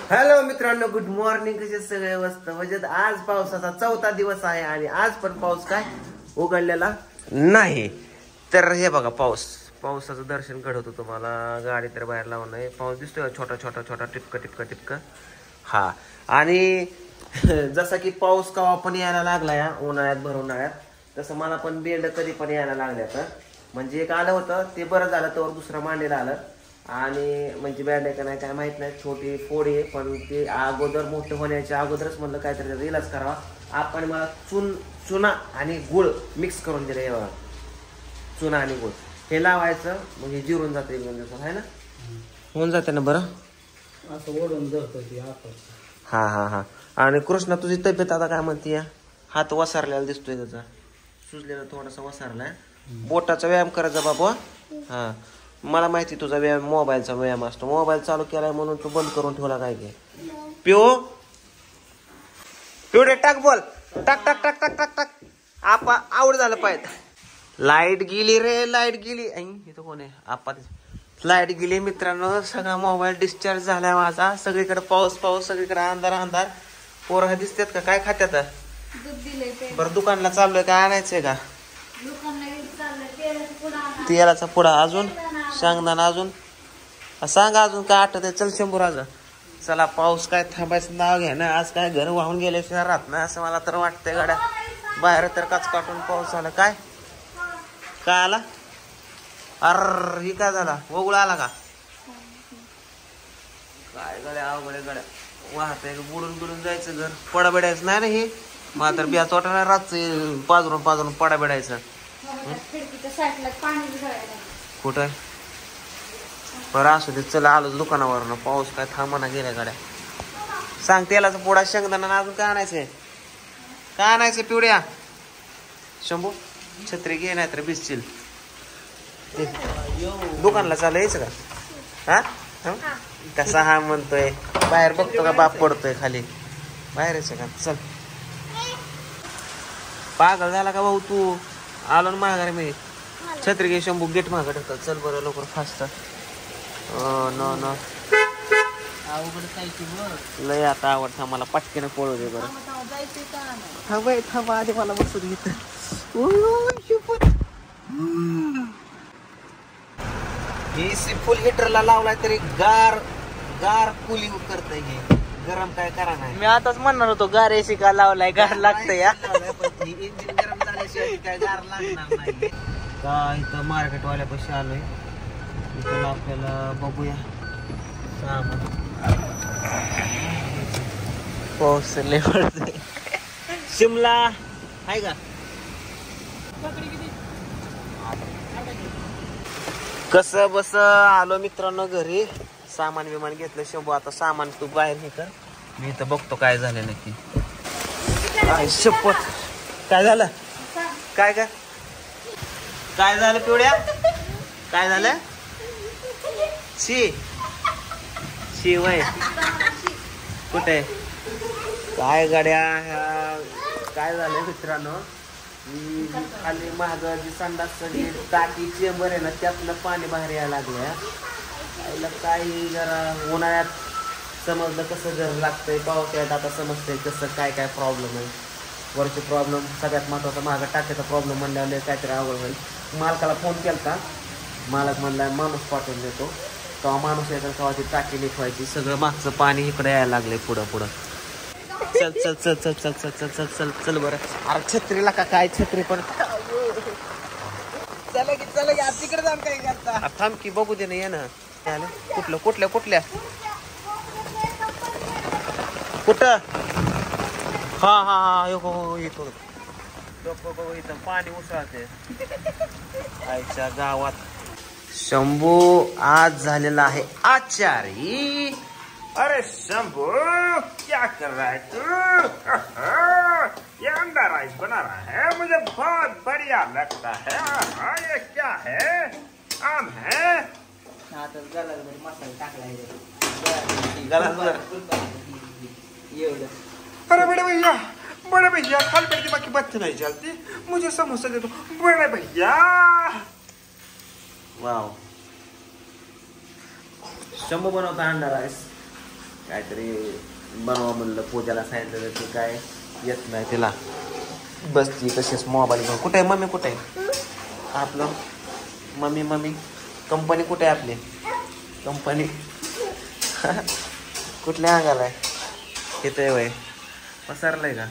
Hello मित्रांनो, good morning. कसे सगळे मस्त म्हणजे आज पावसाचा 4था दिवस आहे आणि आज पण पाऊस काय उघडलेला नाही. तर हे बघा पावसाचं दर्शन घडवतो तुम्हाला. गाडी तर बाहेर लावून नाही. पाऊस दिसतोय छोटा छोटा छोटा टिपका टिपका टिपका. हा आणि जसा की पाऊस कवा पण यायला लागला या उन्हाळ्यात भर उन्हाळ्यात, तसं मला पण बेंड कधी पण यायला लागल्या. तर म्हणजे एक आलं होतं ते बरं झालं, तर दुसरं मांडीला आलं. आणि म्हणजे बँड आहे का नाही काय माहित नाही, छोटी फोडी आहे. पण ते अगोदर मोठं होण्याच्या अगोदरच म्हणलं काहीतरी त्याचा इलाज करावा. आपण मला चुना आणि गुळ मिक्स करून दिले. चुना आणि गुळ हे लावायचं, म्हणजे जिरून जाते 1-2 दिवसात आहे ना, होऊन जाते ना बरं. असं ओढून धरतो ती हा हा हा. आणि कृष्णा तुझी तब्येत आता काय म्हणते? हात वसारलेला दिसतोय त्याचा, सुजलेला थोडासा वसारलाय. बोटाचा व्यायाम करायचा बाबा. हा मला माहिती तुझा व्यायाम मोबाईलचा व्यायाम असतो. मोबाईल चालू केलाय म्हणून तू बंद करून ठेवला काय घे. पिवडे टाक बोल, टाक टाक टाक टाक टाक टाक. आपा आवड झालं पाहिजे. लाईट गेली रे, लाईट गेली. इथं कोण आहे? आपा लाईट गेली मित्रांनो. सगळा मोबाईल डिस्चार्ज झालाय माझा. सगळीकडे पाऊस पाऊस, सगळीकडे अंधार अंधार. पोरं दिसतात का काय खात्यात? बरं दुकानला चाललोय, काय आणायचंय का? तेलाचा पुडा अजून शेंगदाणा अजून सांगा अजून काय आठवत. चल शंभू राजा चला. पाऊस काय थांबायचं नाव घ्या ना. आज काय घर वाहून गेल्याशिवाय राहत नाही असं मला तर वाटतंय. गाड्या बाहेर तर काच काटून पाऊस आला. काय काय आला? अर ही काय झाला? वगुळ आला का काय? गड्या अवघड गड्या वाहत बुडून बुडून जायचं. घर पडा बेडायचं नाही ना. हे मला तर बियाच वाटा नाही रातचं पाजरून पाजरून पडा बेडायचं. कुठं बरं असू दे. चला आलोच दुकानावर. पाऊस काय थांबना गेल्या गाड्या. सांग तेलाचा पोडा शेंगदाणा अजून काय आणायचंय? काय आणायचं पिवड्या? शंभू छत्री घे नाही तर भिजशील. दुकानला चालू यायचं का? हा कसा हा म्हणतोय? बाहेर बघतो का बाप पडतोय खाली? बाहेर यायचं का? चल. पागल झाला का भाऊ तू? आलो ना माघारी मी. छत्री घे शंभू, गेट मागं ढकल. चल बरं लवकर फास्ट. नो लय आता आवडता मला. पटकेनं पळू दे बरं. थांबा आधी मला बसू दे इथं. फुल हिटरला लावलाय तरी गार गार कुलिंग करतय. हे गरम काय करा नाही. मी आताच म्हणणार होतो गार एसी का लावलाय, गार लागतंय या. इंजिन गरम झाल्याशिवाय काय गार लागणार नाही. काय इथं मार्केटवाल्यापाशी आलोय. इथं आपल्याला बघूया सामान. पाऊस लय पडतोय. शिमला आहे का? कसं बस आलो मित्रांनो घरी. सामान विमान घेतलं. शंभू आता सामान तू बाहेर हे कर, मी इथं बघतो काय झालं नक्की. शपथ काय झालं? काय काय काय झालं पिवड्या? काय झालं? शी वय कुठे? काय गाड्या काय झालं मित्रांनो? खाली महाग जी संडास टाकी चेंबर आहे ना, त्यातलं पाणी बाहेर यायला लागलं. काही जरा उन्हाळ्यात समजलं कसं घर लागतंय, पावसाळ्यात आता समजतंय कसं काय काय प्रॉब्लेम आहे. वरचे प्रॉब्लेम सगळ्यात महत्त्वाचा महाग टाक्याचा प्रॉब्लेम म्हणल्यावर काहीतरी आवड होईल. मालकाला फोन केला. मालक म्हणला माणूस पाठवून देतो. तेव्हा माणूस यायचा, तेव्हा ती टाकी लिखवायची. सगळं मागचं पाणी इकडे यायला लागलंय पुढं पुढं. चल चल चल चल चल चल चल चल चल चल बरं. अरे छत्रीला का काय? छत्री पण चला की आज तिकडे जाऊन काय करता? थांब की बघू दे ना. ये ना. कुठलं कुठल्या कुठल्या कुठं? हा हा हा हो येतो. इथं पाणी उसळते आईच्या गावात. शंभू आज झालेला आहे आचारी. अरे शंभू क्या कर रहा है तू? ये अंडा राइस बना रहा है, मुझे बहुत बढ़िया लगता है. ये क्या है? आम है? मसाला टाकलाय. अरे बड़े भैया खाल पेट की बाकी बात नहीं चलती. मुझे समोसा दे दो बड़े भैया. वाव शंभू बनवता अंडा राईस. काहीतरी बनवा म्हणलं. पूजाला सांगितलं ते काय येत नाही तिला. बसती तशीच मोबाईल घेऊन. कुठे आहे मम्मी? कुठे आहे आपलं मम्मी? कंपनी कुठे आहे आपली? कंपनी कुठल्या अंगाला आहे? इथं आहे वय. पसरलंय का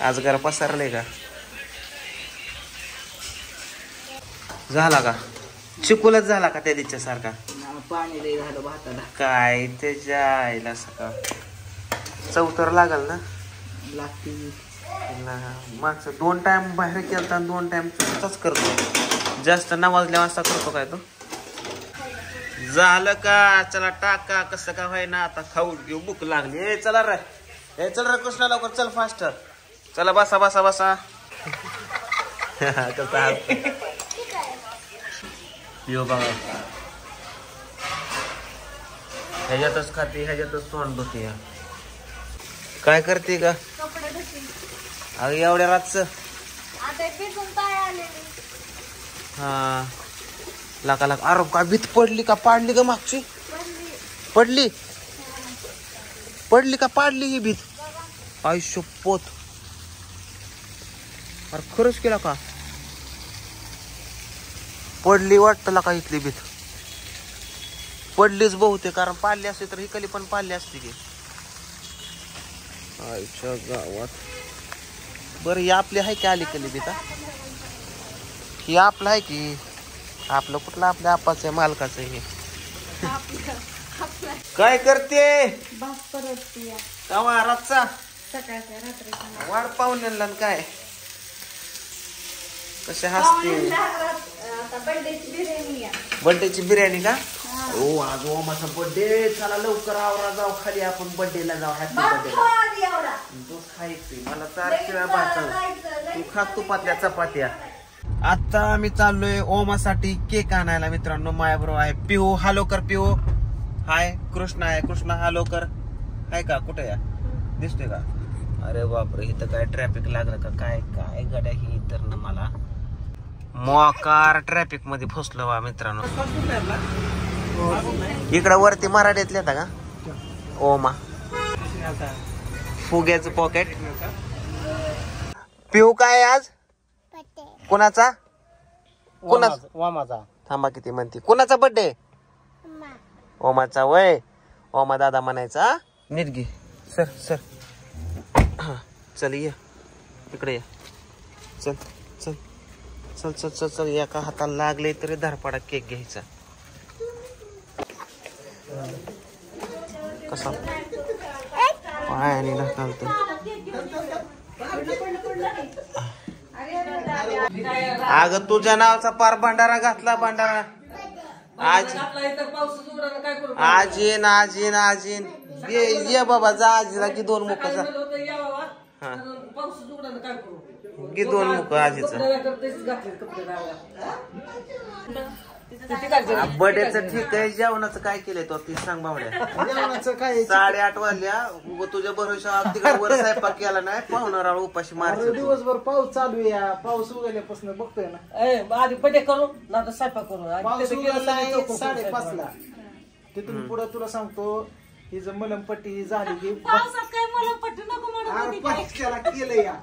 आज? जरा पसरलंय का? झाला का चिकूलच झाला का त्या दिवशी सारखा? पाणी लई झालं भाताला. काय त्याच्या आईला सकाळ चौतर लागल ना. लागते मागचं 2 टाइम बाहेर केलता आणि 2 टाइम तसाच करतो. जास्त नावाजल्या वाजता करतो काय तो? झालं का? चला टाका. कसं का व्हायना आता खाऊ घेऊ. भूक लागली. ए चला रे, ए चल रे कृष्णा लवकर चल फास्ट. चला बसा बसा बसा. कसा यो बघा ह्याच्यातच खाते, ह्याच्यातच तोंड धुते. काय करते का? अगं एवढ्या रातच? हा लाका लाका. अरे का भीत पडली का पाडली का? मागची पडली का पाडली ही भीत? आयुष्य पोत. अरे खरंच केला का? पडली वाटतं का इथली भीत? पडलीच बहुते, कारण पाडली असते तर ही कली पण पाडली असते की. आयुष्य गावात बरं ही आपली आहे की आली कली भीत? ही आपलं आहे की? आपलं कुठलं? आपल्या आपाचं आहे, मालकाचं आहे. काय करते? कावा रातचा वाढ पाहुण्याला काय कसे हसते? बर्थडेची बिर्याणी का? हो आज ओमाचा बर्थडे. चला लवकर आवरा, जाऊ खाली आपण बर्थडेला जाऊ. Happy birthday. तू खायची मला 4 शिळ्या भात. तू खा तुपातल्या चपात्या. आता आम्ही चाललोय ओमासाठी केक आणायला मित्रांनो. माझ्याबरोबर आहे पिहू. हॅलो कर पिहू. हाय. कृष्णा आहे. कृष्णा हॅलो कर. आहे का? कुठे या दिसतोय का? अरे बापरे इथं काय ट्रॅफिक लागलं का काय? काय गड्या ही तर ना मला मोकार ट्रॅफिक मध्ये फसलो बा मित्रांनो. इकडं वरती मराठीतल्या का ओमा फुग्याचं पॉकेट. पिहू काय आज? कोणाचा? वामाचा. थांबा किती म्हणते. कोणाचा बर्थडे? ओमाचा. वय ओमा दादा म्हणायचा. नीट घे. सर सर हा चल ये इकडे ये. चल चल चल चल चल चल. एका हाताला लागले तरी धरपाडा केक घ्यायचा. कसा पायाने ढकलतो. अगं तुझ्या नावाचा पार भंडारा घातला. भंडारा आजीन आजीन आजीन. ये बाबा जा आजीला की 2 मुख जा. की 2 मुख आजीचा. बर्थडेचं ठीक आहे. जेवणाचं काय केलंय तो ती सांग बावड्या. जेवणाचं काय? 8:30 वाजल्या. तुझ्या भरोशा तिकडे वर स्वयंपाक केला नाही. पाहुणार उपाशी मारतो. दिवसभर पाऊस चालू आहे. या पाऊस उगवल्यापासून बघतोय ना. आधी बड्डे करू ना स्वयंपाक करू. पाऊस उगवला 5:30ला. तिथून पुढे तुला सांगतो ही जर मलमपट्टी झाली की पावसात काय मला पट्टी नको म्हणून त्याला केलं या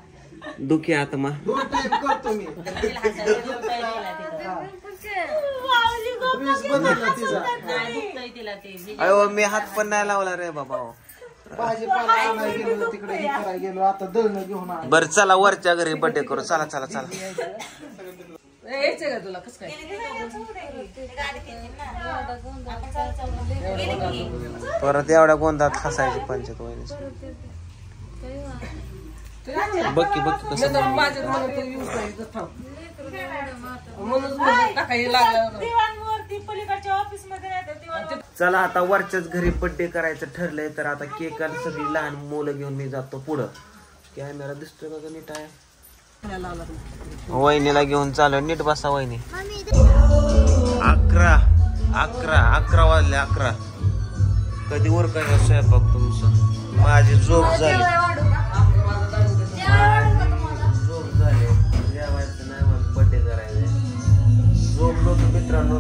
दुखी आत्मा 2 टाइम करतो मी. अयो मी हात पण नाही लावला रे बाबा. भाजीपाला आणायला गेलो तिकडे हे करायला गेलो. आता दळणं घेऊन आलो. बरं चला वरच्या घरी बर्थडे करू. चला चला चला. यायचंय का तुला? कसं काय? परत एवढ्या गोंधात हसायची पंचायत वहिनीची. बक्की बक्की कसं माझ्या मनात यूज नाही थांब म्हणून टाकायला लागलं. चला आता वरच्याच घरी बर्थडे करायचं ठरलंय. तर आता केक आणि सगळी लहान मुलं घेऊन मी जातो पुढं. कॅमेरा दिसतोय का नीट आहे? वहिनीला घेऊन चालू. नीट बसा वहिनी. 11 वाजले. 11 कधी वर काय स्वयंपाक तुमचं? माझी झोप झाली. झोप झाली. जेवायचं नाही मग बर्थडे करायचं. झोप नव्हतं मित्रांनो.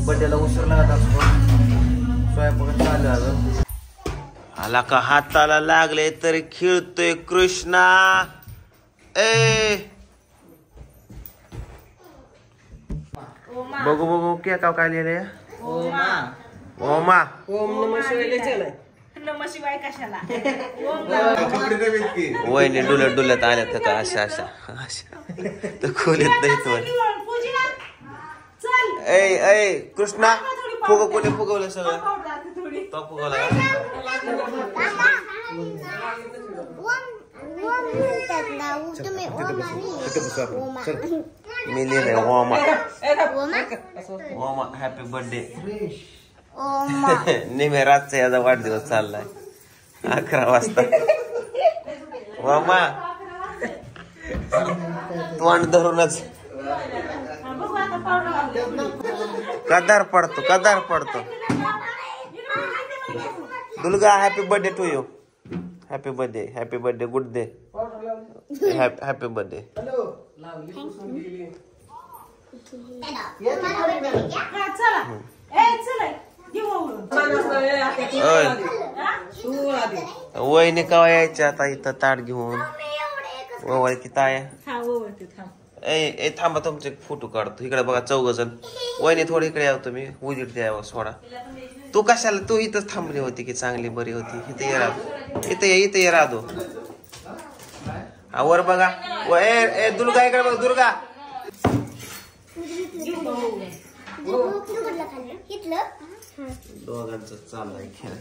बर्थडेला उशीर लागत असतो. स्वयंपाक चालू अजून. आला का हाताला लागले तरी खेळतोय कृष्णा. ए बघू बघू काय लिहिलंय. ओमा ओम नमः शिवाय लिहायचं. नमः शिवाय कशाला? वहिनी डुलत डुलत आल्या तर का अशा अशा अशा तर खोलीत नाही तो. ए ए कृष्णा फुग कोणी फुगवलं सगळं? तो फुगवला मी लिहिलंय ओमा. ओमा हॅपी बर्थडे. नेहमी रातचा याचा वाढदिवस चाललाय 11 वाजता. ओमा तोंड धरूनच कदार पडतो. Durga happy birthday to you. Happy birthday good day. Happy birthday. वहिनी कवा यायच्या आता इथं ताट घेऊन. ओळखी ताया ए थांबा तुमचे फोटो काढतो. इकडे बघा 4 जण. वहिनी थोडी इकडे यावं तुम्ही उजीड द्यावं सोडा. तू कशाला तू इथंच थांबली होती की चांगली बरी होती. इथे ये राधो. वर बघा. ए दुर्गा इकडे बघ. दुर्गा दोघांचं चाललंय खेळ.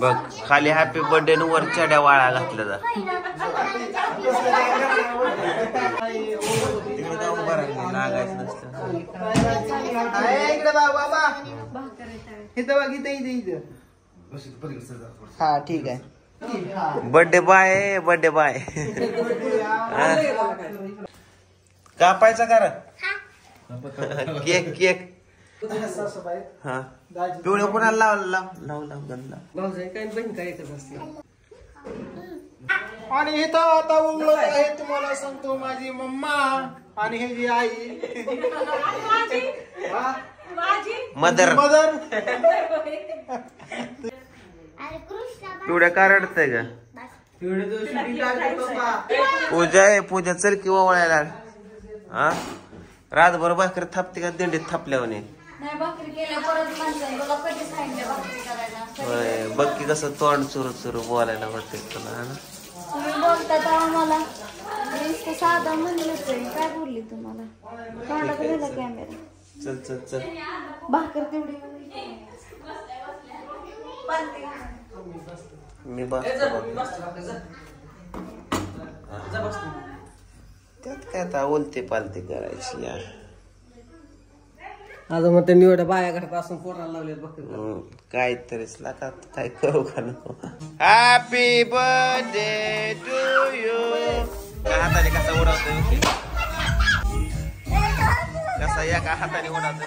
बघ खाली हॅपी बर्थडे न वर चड्या वाळा घातल्या जा. लागायचं नसतं. हा ठीक आहे. Birthday boy. कापायचा करा केक. हा पिवळ्या कोणाला लाव गंधा. भाऊजाई काय बहीण काय एकच असते. आणि इथं आता उघडत आहे तुम्हाला सांगतो माझी मम्मा आणि हे जी आई मदर. पिवड्या का रडतंय का? पूजा चल किंवा वळायला. हा रातभर भाकर थापते का दिंडीत थापल्यावर. बघ की कसं तोंड चुरू बोलायला वाटत तुला. मला साधा म्हणलं काय बोलली तुम्हाला. कॅमेरा चल भाकर तेवढी मी त्यात काय आता उलते पालते करायची यार. आता मग ते निवड बाया घरात असून पोराला लावले बघ. काहीतरीच लागा काय करू का नको. Happy birthday to you. का हाताने कसा उडवतोय कसा या का हाताने उडवतोय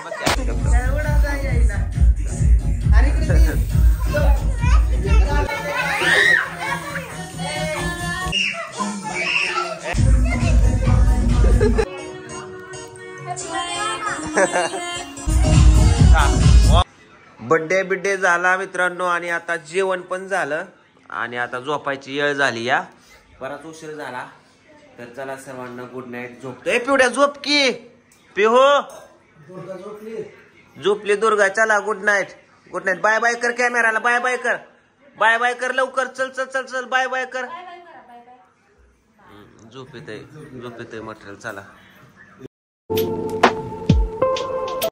बर्थडे झाला मित्रांनो. आणि आता जेवण पण झालं आणि आता झोपायची वेळ झाली. या बराच उशीर झाला तर चला सर्वांना गुड नाईट. झोपतोय पिवड्या झोप की पिहो. झोपली दुर्गा. चला गुड नाईट. बाय बाय कर कॅमेराला. बाय बाय कर लवकर. चल बाय कर. झोप येते मटेरियल. चला